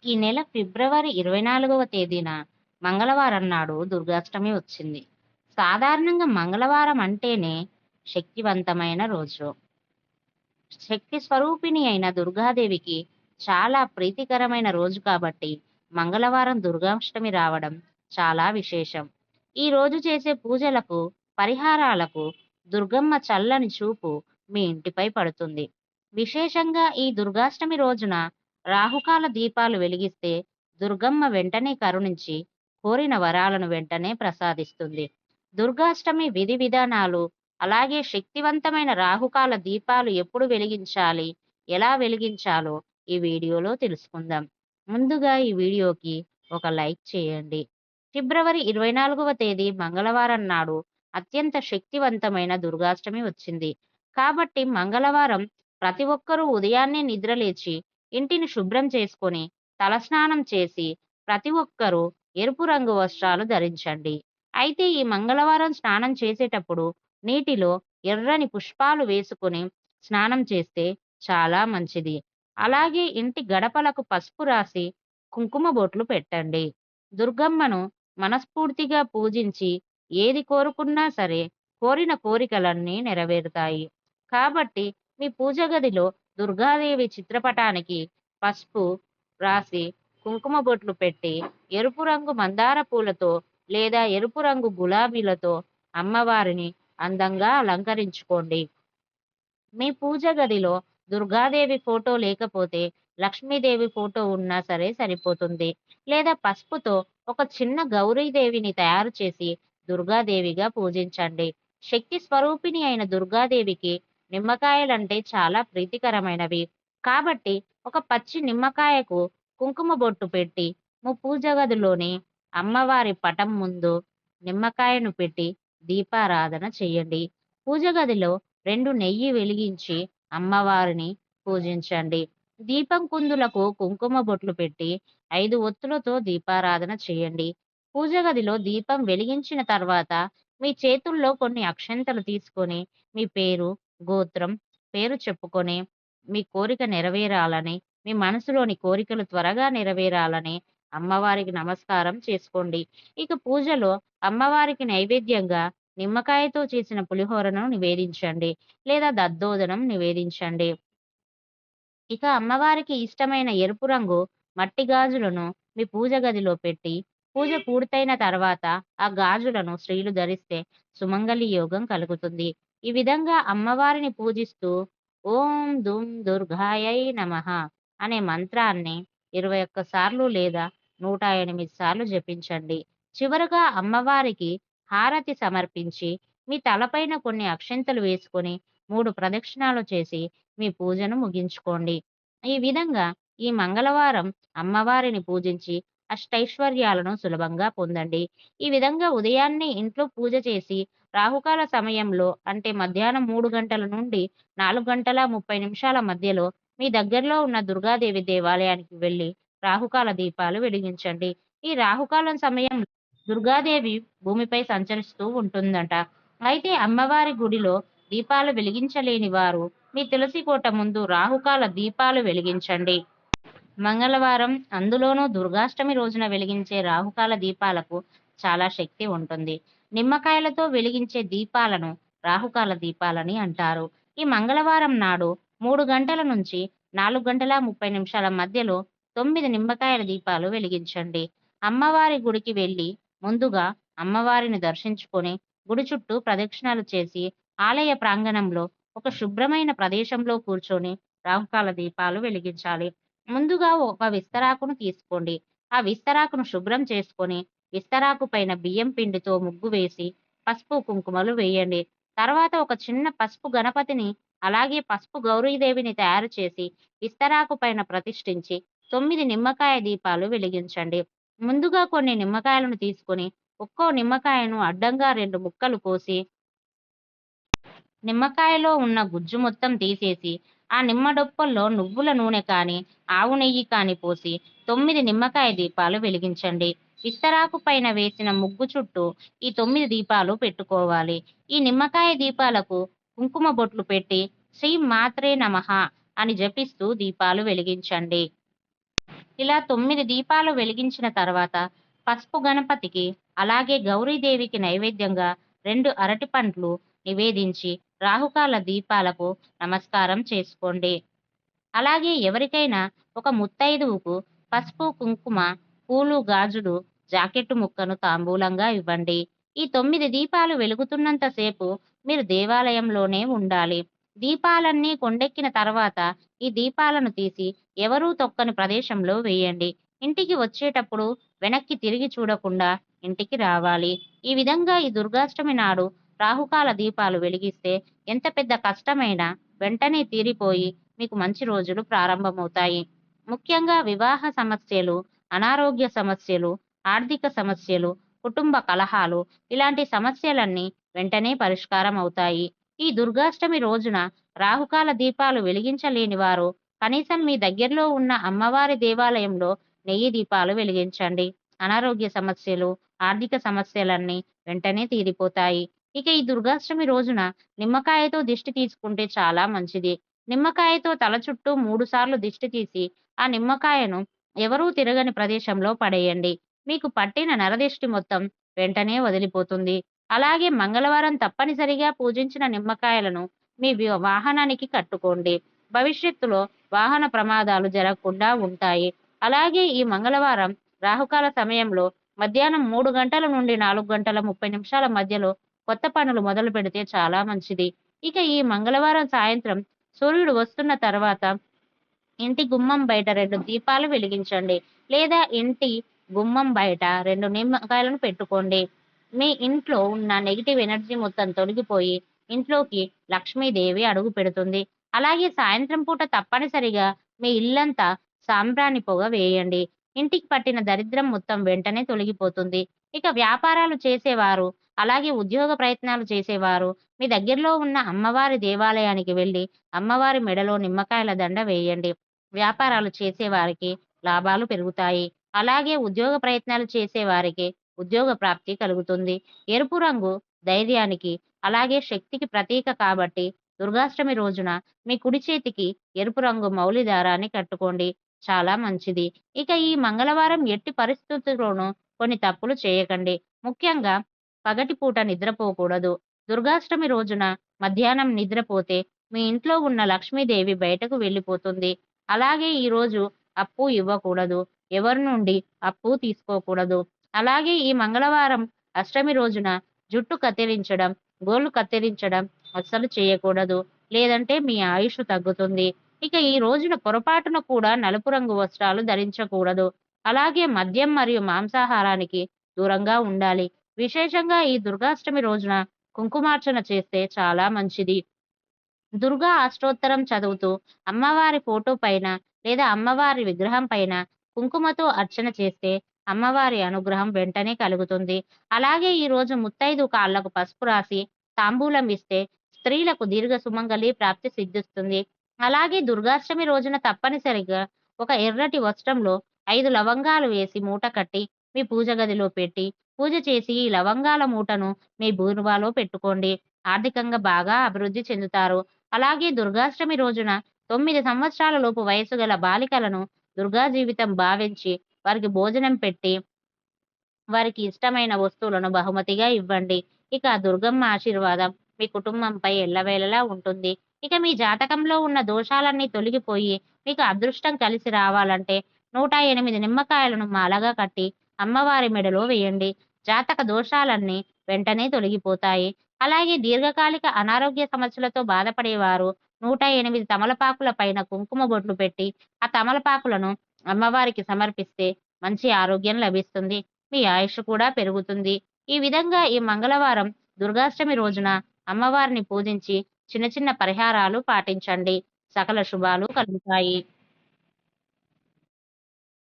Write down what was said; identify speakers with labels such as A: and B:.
A: ఈ నెల ఫిబ్రవరి 24వ తేదీన మంగళవారం నాడు దుర్గాష్టమి వచ్చింది. సాధారణంగా మంగళవారం అంటేనే శక్తివంతమైన రోజు. శక్తి స్వరూపిణి అయిన దుర్గాదేవికి చాలా ప్రీతికరమైన రోజు కాబట్టి మంగళవారం దుర్గాష్టమి రావడం చాలా విశేషం. ఈ రోజు చేసే పూజలకు, పరిహారాలకు దుర్గమ్మ చల్లని చూపు మీ ఇంటిపై పడుతుంది. విశేషంగా ఈ దుర్గాష్టమి రోజున రాహుకాల దీపాలు వెలిగిస్తే దుర్గమ్మ వెంటనే కరుణించి కోరిన వరాలను వెంటనే ప్రసాదిస్తుంది. దుర్గాష్టమి విధి విధానాలు, అలాగే శక్తివంతమైన రాహుకాల దీపాలు ఎప్పుడు వెలిగించాలి, ఎలా వెలిగించాలో ఈ వీడియోలో తెలుసుకుందాం. ముందుగా ఈ వీడియోకి ఒక లైక్ చేయండి. ఫిబ్రవరి 24వ తేదీ మంగళవారం నాడు అత్యంత శక్తివంతమైన దుర్గాష్టమి వచ్చింది. కాబట్టి మంగళవారం ప్రతి ఒక్కరూ ఉదయాన్నే నిద్రలేచి ఇంటిని శుభ్రం చేసుకొని తలస్నానం చేసి ప్రతి ఒక్కరూ ఎరుపు రంగు వస్త్రాలు ధరించండి. అయితే ఈ మంగళవారం స్నానం చేసేటప్పుడు నీటిలో ఎర్రని పుష్పాలు వేసుకొని స్నానం చేస్తే చాలా మంచిది. అలాగే ఇంటి గడపలకు పసుపు రాసి కుంకుమ బొట్లు పెట్టండి. దుర్గమ్మను మనస్ఫూర్తిగా పూజించి ఏది కోరుకున్నా సరే కోరిన కోరికలన్నీ నెరవేరుతాయి. కాబట్టి మీ పూజ గదిలో దుర్గాదేవి చిత్రపటానికి పసుపు రాసి కుంకుమ బొట్లు పెట్టి ఎరుపు రంగు మందార పూలతో లేదా ఎరుపు రంగు గులాబీలతో అమ్మవారిని అందంగా అలంకరించుకోండి. మీ పూజ గదిలో దుర్గాదేవి ఫోటో లేకపోతే లక్ష్మీదేవి ఫోటో ఉన్నా సరే సరిపోతుంది. లేదా పసుపుతో ఒక చిన్న గౌరీదేవిని తయారు చేసి దుర్గాదేవిగా పూజించండి. శక్తి స్వరూపిణి అయిన దుర్గాదేవికి నిమ్మకాయలంటే చాలా ప్రీతికరమైనవి. కాబట్టి ఒక పచ్చి నిమ్మకాయకు కుంకుమ బొట్టు పెట్టి మీ పూజ గదిలోని అమ్మవారి పటం ముందు నిమ్మకాయను పెట్టి దీపారాధన చేయండి. పూజ గదిలో 2 నెయ్యి వెలిగించి అమ్మవారిని పూజించండి. దీపం కుందులకు కుంకుమ బొట్లు పెట్టి 5 ఒత్తులతో దీపారాధన చేయండి. పూజ గదిలో దీపం వెలిగించిన తర్వాత మీ చేతుల్లో కొన్ని అక్షంతలు తీసుకొని మీ పేరు, గోత్రం, పేరు చెప్పుకొని మీ కోరిక నెరవేరాలని, మీ మనసులోని కోరికలు త్వరగా నెరవేరాలని అమ్మవారికి నమస్కారం చేసుకోండి. ఇక పూజలో అమ్మవారికి నైవేద్యంగా నిమ్మకాయతో చేసిన పులిహోరను నివేదించండి లేదా దద్దోజనం నివేదించండి. ఇక అమ్మవారికి ఇష్టమైన ఎరుపు రంగు మట్టి గాజులను మీ పూజ గదిలో పెట్టి పూజ పూర్తయిన తర్వాత ఆ గాజులను స్త్రీలు ధరిస్తే సుమంగళి యోగం కలుగుతుంది. ఈ విధంగా అమ్మవారిని పూజిస్తూ ఓం దుం దుర్గాయై నమః అనే మంత్రాన్ని 21 సార్లు లేదా 108 సార్లు జపించండి. చివరగా అమ్మవారికి హారతి సమర్పించి మీ తలపైన కొన్ని అక్షింతలు వేసుకొని 3 ప్రదక్షిణాలు చేసి మీ పూజను ముగించుకోండి. ఈ విధంగా ఈ మంగళవారం అమ్మవారిని పూజించి అష్టైశ్వర్యాలను సులభంగా పొందండి. ఈ విధంగా ఉదయాన్నే ఇంట్లో పూజ చేసి రాహుకాల సమయంలో అంటే మధ్యాహ్నం 3 గంటల నుండి 4 గంటల 30 నిమిషాల మధ్యలో మీ దగ్గరలో ఉన్న దుర్గాదేవి దేవాలయానికి వెళ్ళి రాహుకాల దీపాలు వెలిగించండి. ఈ రాహుకాలం సమయంలో దుర్గాదేవి భూమిపై సంచరిస్తూ ఉంటుందట. అయితే అమ్మవారి గుడిలో దీపాలు వెలిగించలేని వారు మీ తులసి కోట ముందు రాహుకాల దీపాలు వెలిగించండి. మంగళవారం, అందులోనూ దుర్గాష్టమి రోజున వెలిగించే రాహుకాల దీపాలకు చాలా శక్తి ఉంటుంది. నిమ్మకాయలతో వెలిగించే దీపాలను రాహుకాల దీపాలని అంటారు. ఈ మంగళవారం నాడు 3 గంటల నుంచి 4 గంటల 30 నిమిషాల మధ్యలో 9 నిమ్మకాయల దీపాలు వెలిగించండి. అమ్మవారి గుడికి వెళ్ళి ముందుగా అమ్మవారిని దర్శించుకొని గుడి చుట్టూ ప్రదక్షిణాలు చేసి ఆలయ ప్రాంగణంలో ఒక శుభ్రమైన ప్రదేశంలో కూర్చొని రాహుకాల దీపాలు వెలిగించాలి. ముందుగా ఒక విస్తరాకును తీసుకోండి. ఆ విస్తరాకును శుభ్రం చేసుకొని విస్తరాకు పైన బియ్యం పిండితో ముగ్గు వేసి పసుపు కుంకుమలు వేయండి. తర్వాత ఒక చిన్న పసుపు గణపతిని అలాగే పసుపు గౌరీదేవిని తయారు చేసి విస్తరాకు పైన ప్రతిష్ఠించి 9 నిమ్మకాయ దీపాలు వెలిగించండి. ముందుగా కొన్ని నిమ్మకాయలను తీసుకొని ఒక్కో నిమ్మకాయను అడ్డంగా 2 ముక్కలు కోసి నిమ్మకాయలో ఉన్న గుజ్జు మొత్తం తీసేసి ఆ నిమ్మ డొప్పల్లో నువ్వుల నూనె కానీ ఆవు నెయ్యి కానీ పోసి 9 నిమ్మకాయ దీపాలు వెలిగించండి. విస్తరాకు పైన వేసిన ముగ్గు చుట్టూ ఈ 9 దీపాలు పెట్టుకోవాలి. ఈ నిమ్మకాయ దీపాలకు కుంకుమ బొట్లు పెట్టి శ్రీ మాత్రే నమః అని జపిస్తూ దీపాలు వెలిగించండి. ఇలా 9 దీపాలు వెలిగించిన తర్వాత పసుపు గణపతికి అలాగే గౌరీదేవికి నైవేద్యంగా 2 అరటిపండ్లు నివేదించి రాహుకాల దీపాలకు నమస్కారం చేసుకోండి. అలాగే ఎవరికైనా ఒక ముత్తైదువుకు పసుపు, కుంకుమ, పూలు, గాజులు, జాకెట్టు ముక్కను తాంబూలంగా ఇవ్వండి. ఈ 9 దీపాలు వెలుగుతున్నంత సేపు మీరు దేవాలయంలోనే ఉండాలి. దీపాలన్నీ కొండెక్కిన తర్వాత ఈ దీపాలను తీసి ఎవరూ తొక్కని ప్రదేశంలో వేయండి. ఇంటికి వచ్చేటప్పుడు వెనక్కి తిరిగి చూడకుండా ఇంటికి రావాలి. ఈ విధంగా ఈ దుర్గాష్టమి నాడు రాహుకాల దీపాలు వెలిగిస్తే ఎంత పెద్ద కష్టమైనా వెంటనే తీరిపోయి మీకు మంచి రోజులు ప్రారంభమవుతాయి. ముఖ్యంగా వివాహ సమస్యలు, అనారోగ్య సమస్యలు, ఆర్థిక సమస్యలు, కుటుంబ కలహాలు ఇలాంటి సమస్యలన్నీ వెంటనే పరిష్కారం అవుతాయి. ఈ దుర్గాష్టమి రోజున రాహుకాల దీపాలు వెలిగించలేని వారు కనీసం మీ దగ్గరలో ఉన్న అమ్మవారి దేవాలయంలో నెయ్యి దీపాలు వెలిగించండి. అనారోగ్య సమస్యలు, ఆర్థిక సమస్యలన్నీ వెంటనే తీరిపోతాయి. ఇక ఈ దుర్గాష్టమి రోజున నిమ్మకాయతో దిష్టి తీసుకుంటే చాలా మంచిది. నిమ్మకాయతో తల చుట్టూ 3 సార్లు దిష్టి తీసి ఆ నిమ్మకాయను ఎవరూ తిరగని ప్రదేశంలో పడేయండి. మీకు పట్టిన నరదిష్టి మొత్తం వెంటనే వదిలిపోతుంది. అలాగే మంగళవారం తప్పనిసరిగా పూజించిన నిమ్మకాయలను మీ వాహనానికి కట్టుకోండి. భవిష్యత్తులో వాహన ప్రమాదాలు జరగకుండా ఉంటాయి. అలాగే ఈ మంగళవారం రాహుకాల సమయంలో మధ్యాహ్నం 3 గంటల నుండి 4 గంటల 30 నిమిషాల మధ్యలో కొత్త పనులు మొదలు పెడితే చాలా మంచిది. ఇక ఈ మంగళవారం సాయంత్రం సూర్యుడు వస్తున్న తర్వాత ఇంటి గుమ్మం బయట 2 దీపాలు వెలిగించండి. లేదా ఇంటి గుమ్మం బయట 2 నిమ్మకాయలను పెట్టుకోండి. మీ ఇంట్లో ఉన్న నెగెటివ్ ఎనర్జీ మొత్తం తొలగిపోయి ఇంట్లోకి లక్ష్మీదేవి అడుగు పెడుతుంది. అలాగే సాయంత్రం పూట తప్పనిసరిగా మీ ఇల్లంతా సాంబ్రాణి పొగ వేయండి. ఇంటికి పట్టిన దరిద్రం మొత్తం వెంటనే తొలగిపోతుంది. ఇక వ్యాపారాలు చేసేవారు, అలాగే ఉద్యోగ ప్రయత్నాలు చేసేవారు మీ దగ్గరలో ఉన్న అమ్మవారి దేవాలయానికి వెళ్ళి అమ్మవారి మెడలో నిమ్మకాయల దండ వేయండి. వ్యాపారాలు చేసేవారికి లాభాలు పెరుగుతాయి. అలాగే ఉద్యోగ ప్రయత్నాలు చేసేవారికి ఉద్యోగ ప్రాప్తి కలుగుతుంది. ఎరుపు రంగు ధైర్యానికి అలాగే శక్తికి ప్రతీక కాబట్టి దుర్గాష్టమి రోజున మీ కుడి చేతికి ఎరుపు రంగు మౌలి దారాన్ని కట్టుకోండి. చాలా మంచిది. ఇక ఈ మంగళవారం ఎట్టి పరిస్థితుల్లోనూ కొన్ని తప్పులు చేయకండి. ముఖ్యంగా పగటిపూట నిద్రపోకూడదు. దుర్గాష్టమి రోజున మధ్యాహ్నం నిద్రపోతే మీ ఇంట్లో ఉన్న లక్ష్మీదేవి బయటకు వెళ్ళిపోతుంది. అలాగే ఈరోజు అప్పు ఇవ్వకూడదు. ఎవరి నుండి అప్పు తీసుకోకూడదు. అలాగే ఈ మంగళవారం అష్టమి రోజున జుట్టు కత్తిరించడం, గోళ్లు కత్తిరించడం అస్సలు చేయకూడదు. లేదంటే మీ ఆయుష్ తగ్గుతుంది. ఇక ఈ రోజున పొరపాటున కూడా నలుపు రంగు వస్త్రాలు ధరించకూడదు. అలాగే మద్యం మరియు మాంసాహారానికి దూరంగా ఉండాలి. విశేషంగా ఈ దుర్గాష్టమి రోజున కుంకుమార్చన చేస్తే చాలా మంచిది. దుర్గా అష్టోత్తరం చదువుతూ అమ్మవారి ఫోటో పైన లేదా అమ్మవారి విగ్రహం పైన కుంకుమతో అర్చన చేస్తే అమ్మవారి అనుగ్రహం వెంటనే కలుగుతుంది. అలాగే ఈ రోజు ముత్తైదు కాళ్లకు పసుపు రాసి తాంబూలం ఇస్తే స్త్రీలకు దీర్ఘ సుమంగళి ప్రాప్తి సిద్ధిస్తుంది. అలాగే దుర్గాష్టమి రోజున తప్పనిసరిగా ఒక ఎర్రటి వస్త్రంలో 5 లవంగాలు వేసి మూట కట్టి మీ పూజ గదిలో పెట్టి పూజ చేసి ఈ లవంగాల మూటను మీ బీరువాలో పెట్టుకోండి. ఆర్థికంగా బాగా అభివృద్ధి చెందుతారు. అలాగే దుర్గాష్టమి రోజున 9 సంవత్సరాల లోపు వయసు గల బాలికలను దుర్గా జీవితం భావించి వారికి భోజనం పెట్టి వారికి ఇష్టమైన వస్తువులను బహుమతిగా ఇవ్వండి. ఇక ఆ దుర్గమ్మ ఆశీర్వాదం మీ కుటుంబంపై ఎల్లవేళలా ఉంటుంది. ఇక మీ జాతకంలో ఉన్న దోషాలన్నీ తొలగిపోయి మీకు అదృష్టం కలిసి రావాలంటే 108 నిమ్మకాయలను మాలగా కట్టి అమ్మవారి మెడలో వేయండి. జాతక దోషాలన్నీ వెంటనే తొలగిపోతాయి. అలాగే దీర్ఘకాలిక అనారోగ్య సమస్యలతో బాధపడేవారు 108 తమలపాకుల పైన కుంకుమ బొట్లు పెట్టి ఆ తమలపాకులను అమ్మవారికి సమర్పిస్తే మంచి ఆరోగ్యం లభిస్తుంది. మీ ఆయుష్ కూడా పెరుగుతుంది. ఈ విధంగా ఈ మంగళవారం దుర్గాష్టమి రోజున అమ్మవారిని పూజించి చిన్న చిన్న పరిహారాలు పాటించండి. సకల శుభాలు కలుగుతాయి.